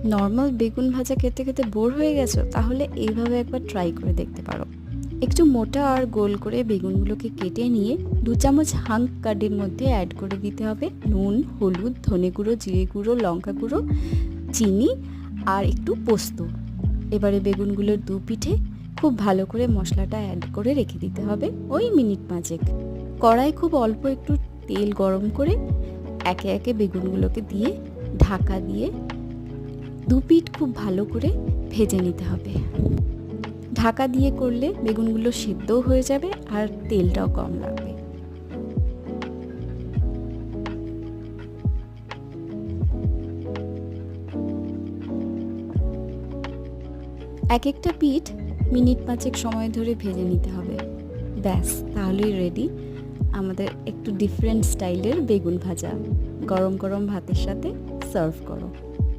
Normal বেগুন ভাজা খেতে খেতে বোর হয়ে গেছো, তাহলে এইভাবে একবার ট্রাই করে দেখতে পারো। একটু মোটা আর গোল করে বেগুনগুলোকে কেটে নিয়ে 2 চামচ হাঙ্ক কার্ডের মধ্যে অ্যাড করে দিতে হবে নুন, হলুদ, ধনে গুঁড়ো, জিরে গুঁড়ো, লঙ্কা গুঁড়ো, চিনি আর একটু পোস্ত। এবারে বেগুনগুলোর দু পিঠে খুব ভালো করে মশলাটা অ্যাড করে রেখে দিতে হবে ওই মিনিট 5। কড়াই খুব অল্প একটু তেল গরম করে একে একে বেগুনগুলোকে দিয়ে ঢাকা দিয়ে দু পিঠ খুব ভালো করে ভেজে নিতে হবে। ঢাকা দিয়ে করলে বেগুনগুলো সিদ্ধও হয়ে যাবে আর তেলটাও কম লাগবে। এক একটা পিঠ মিনিট 5 সময় ধরে ভেজে নিতে হবে। ব্যাস, তাহলেই রেডি আমাদের একটু ডিফারেন্ট স্টাইলের বেগুন ভাজা। গরম গরম ভাতের সাথে সার্ভ করো।